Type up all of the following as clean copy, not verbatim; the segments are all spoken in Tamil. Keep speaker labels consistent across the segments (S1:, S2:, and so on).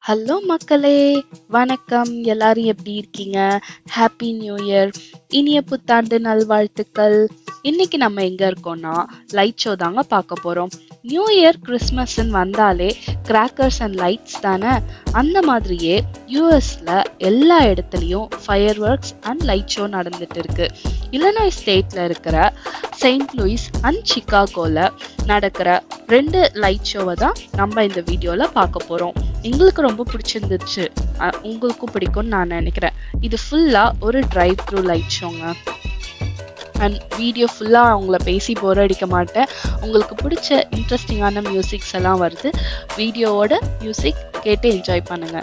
S1: ஹலோ மக்களே! வணக்கம். எல்லாரும் எப்படி இருக்கீங்க? Happy new year! இனிய புத்தாண்டு நல்வாழ்த்துக்கள். இன்னைக்கு நம்ம எங்க இருக்கோம்னா, லைட் ஷோ தாங்க பார்க்க போறோம். நியூ இயர், கிறிஸ்மஸ்ன்னு வந்தாலே கிராக்கர்ஸ் அண்ட் லைட்ஸ் தானே. அந்த மாதிரியே யூஎஸ்ல எல்லா இடத்துலையும் fire works and light show நடந்துட்டு இருக்கு. இல்லினாய்ஸ் ஸ்டேட்ல இருக்கிற செயின்ட் லூயிஸ் அண்ட் சிகாகோல நடக்கிற 2 லைட் ஷோவை தான் நம்ம இந்த வீடியோல பார்க்க போறோம். எங்களுக்கு ரொம்ப பிடிச்சிருந்துச்சு, உங்களுக்கும் பிடிக்கும்னு நான் நினைக்கிறேன். இது ஃபுல்லா ஒரு டிரைவ் த்ரூ லைட் ஷோங்க. அண்ட் வீடியோ ஃபுல்லாக அவங்கள பேசி போர் அடிக்க மாட்டேன். உங்களுக்கு பிடிச்ச இன்ட்ரெஸ்டிங்கான மியூசிக்ஸ் எல்லாம் வருது. வீடியோவோட மியூசிக் கேட்டு என்ஜாய் பண்ணுங்க.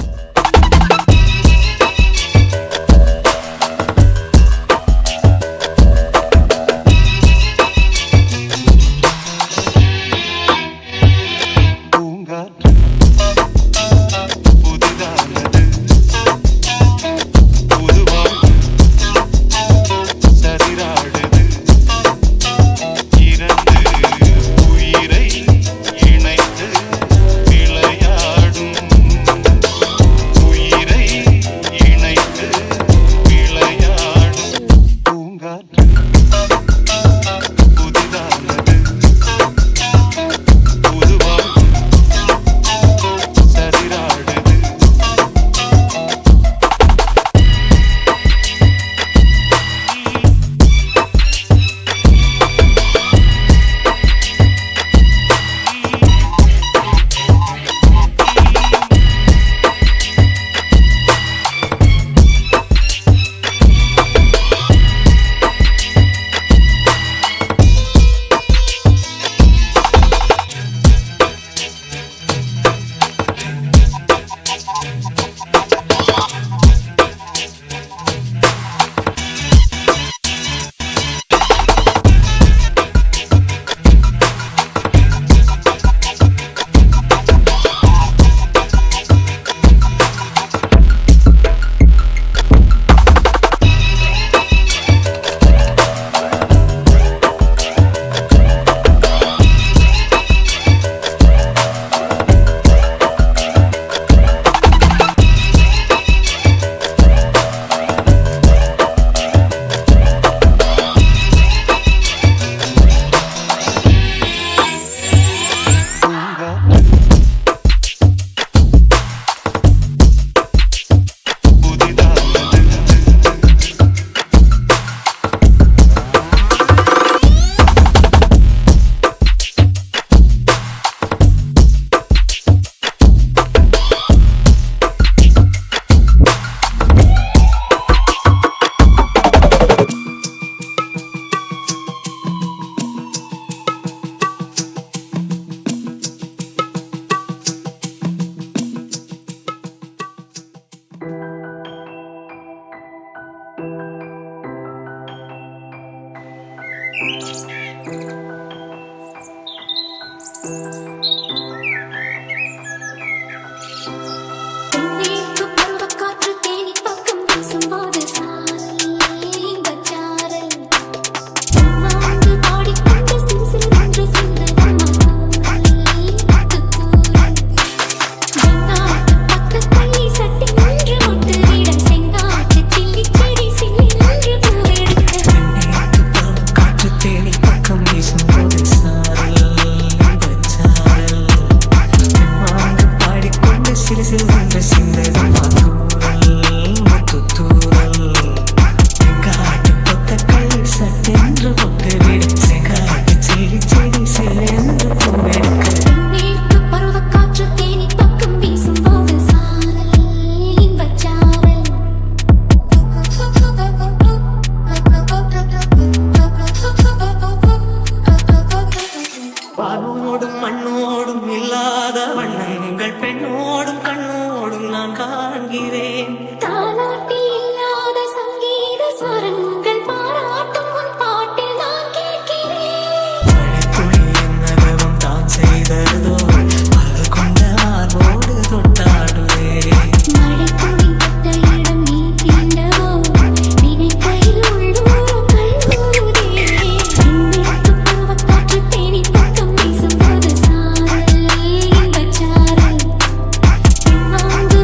S2: Thank you.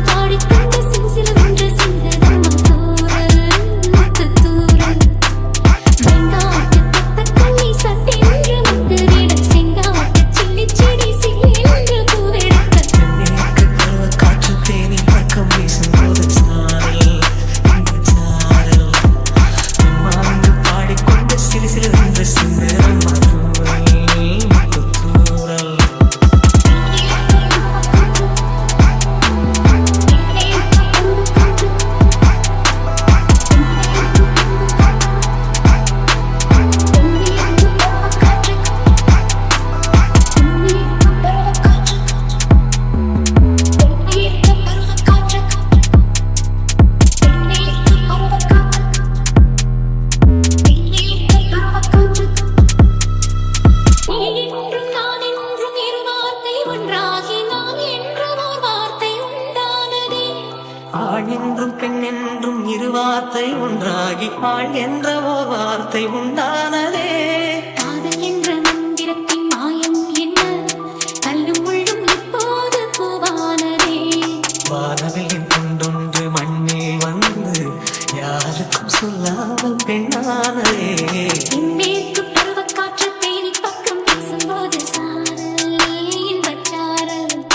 S2: ஆண் என்றும் பெண் என்றும் இரு வார்த்தை ஒன்றாகி ஆள் என்ற ஓர் வார்த்தை உண்டானதே.
S3: காதல் என்ற மந்திரத்தின் மாயம் என்ன? கல்லும் முள்ளும் இப்போது பூவானதே.
S2: வானவில் கொண்டொன்று மண்ணில் வந்து யாருக்கும் சொல்லாமல் பெண்ணானதே.
S3: தென்மேற்கு பருவக்காற்று தேனி பக்கம் வீசும்போது சாரல் இன்பச் சாரல்.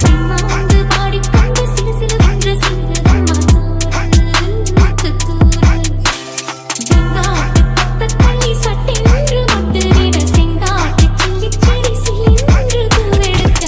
S3: அம்மாந்து பாடிக்கொண்டு சிறு சிறுவென்று சிந்துதம்மா தூறல் முத்துத்தூறல். வெங்காட்டு பத்தக்கள்ளி சட்டென்று மொட்டுவிட செங்காட்டு சில்லிச் செடி சில்லென்று பூவெடுக்க.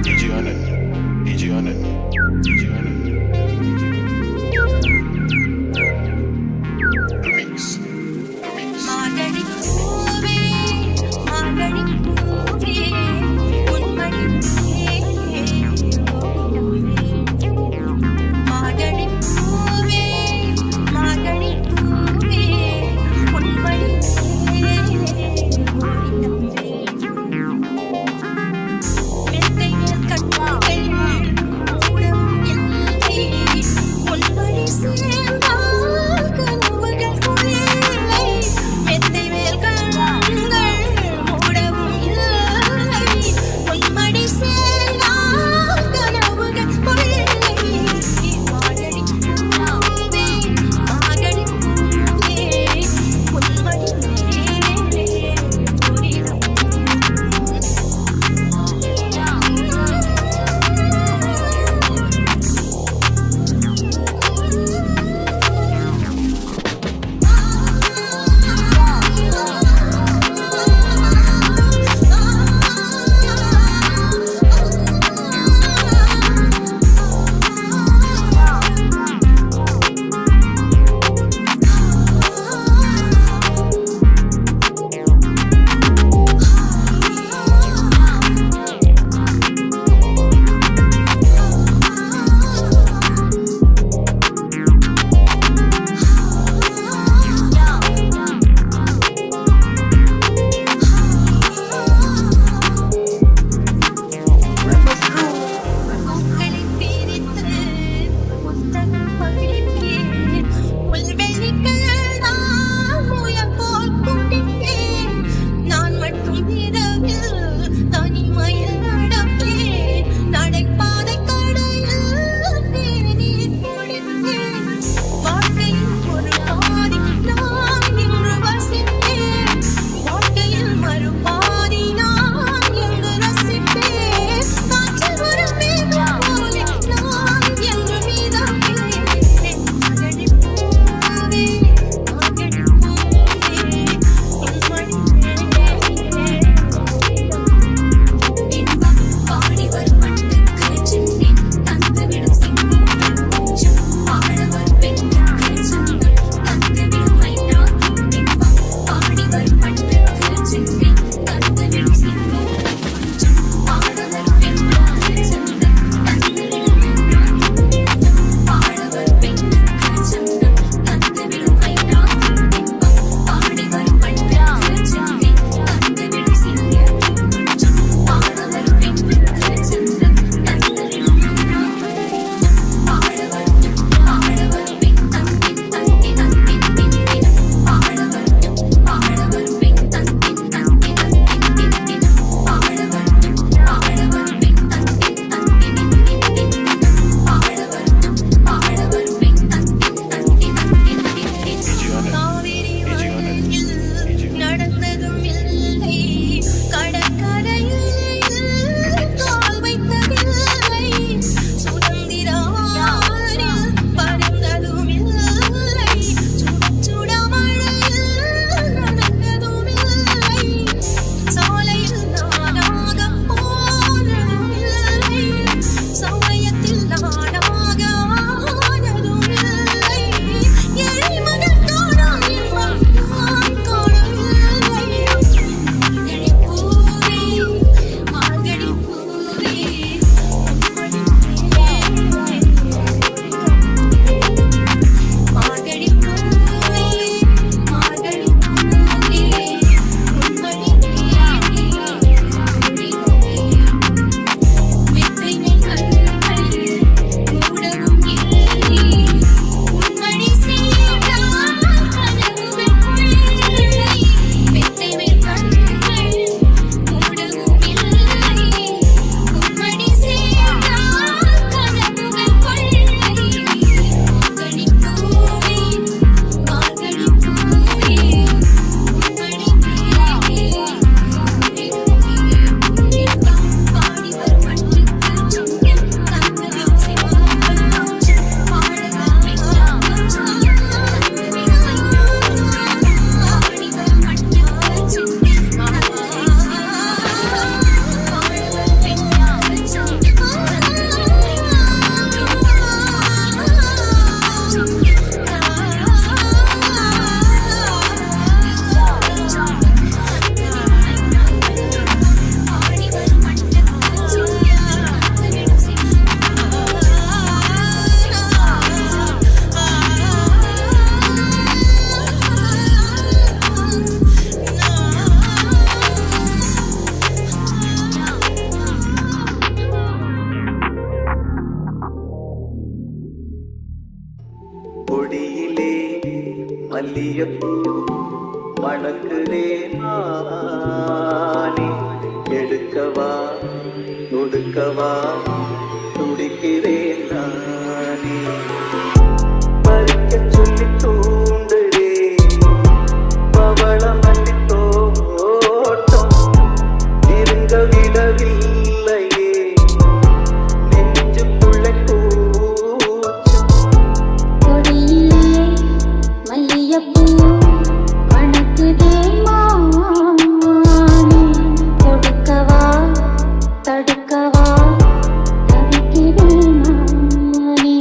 S4: DG on it. DG on it. DG on it. Remix. Remix.
S5: மார்கழிப் பூவே, மார்கழிப் பூவே, உன்மடிப் பூவே. மார்கழிப் பூவே, மார்கழிப் பூவே, உன்மடிப் பூவே. மெத்தையில் கட்டுகள் உடம்பும்
S6: கொடியிலே மல்லியப்பூ மணக்குதே நானே எடுக்கவா கொடுக்கவா துடிக்கிறேன் நானே பறிக்க சொல்லி தூண்டுதே பவளமல்லி தோட்டம் நெருங்க விடவில்லையே நெஞ்சுக்குள்ள கூச்சம்
S3: கொடியிலே மல்லியப்பூ மணக்குதே மானே கொடுக்கவா தடுக்கவா தவிக்கிறேன் நானே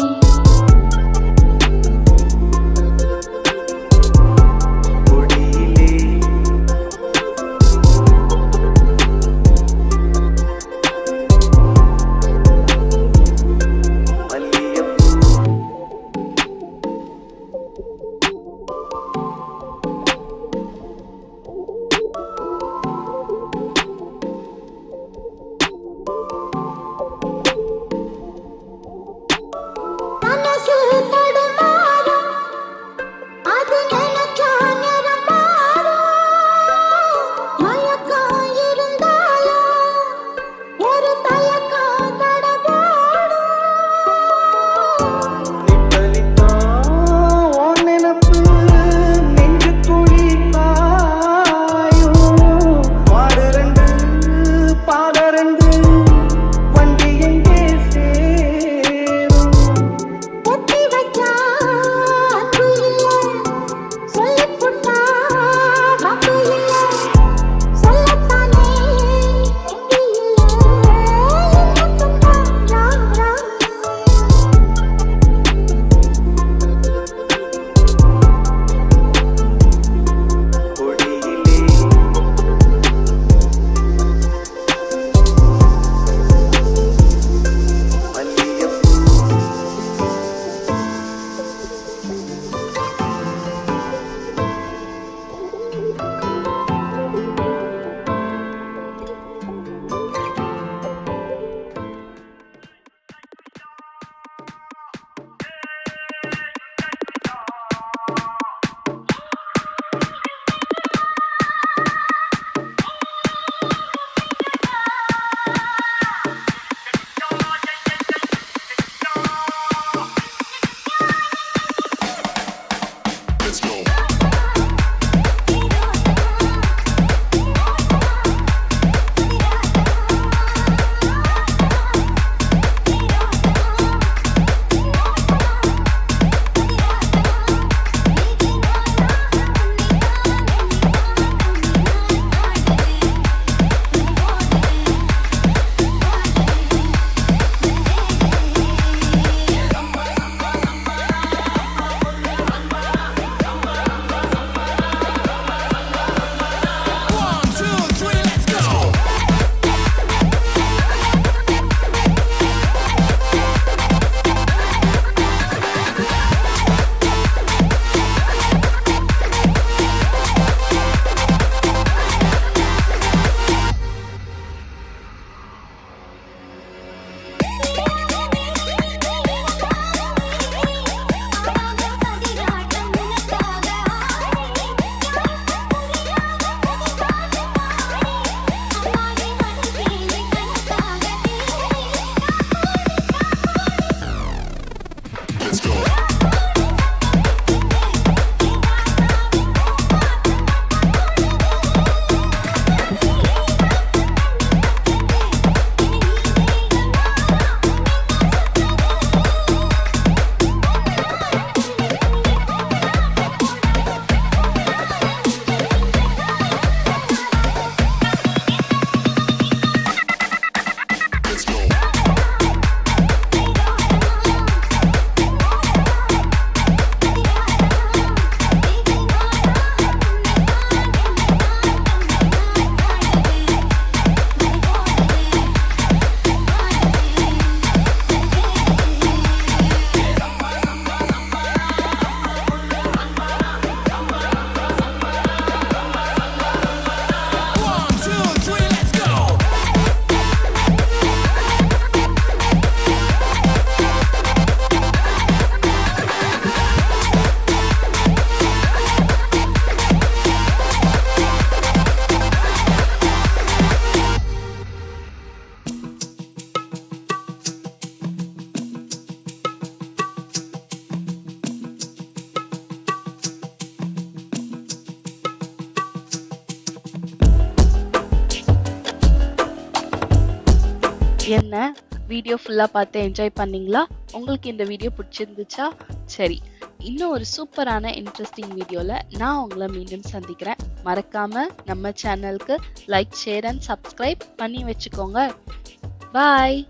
S1: என்ன வீடியோ ஃபுல்லாக பார்த்து என்ஜாய் பண்ணீங்களா? உங்களுக்கு இந்த வீடியோ பிடிச்சிருந்துச்சா? சரி, இன்னும் ஒரு சூப்பரான இன்ட்ரெஸ்டிங் வீடியோவில் நான் உங்களை மீண்டும் சந்திக்கிறேன். மறக்காமல் நம்ம சேனலுக்கு லைக், ஷேர் அண்ட் சப்ஸ்கிரைப் பண்ணி வச்சுக்கோங்க. பாய்.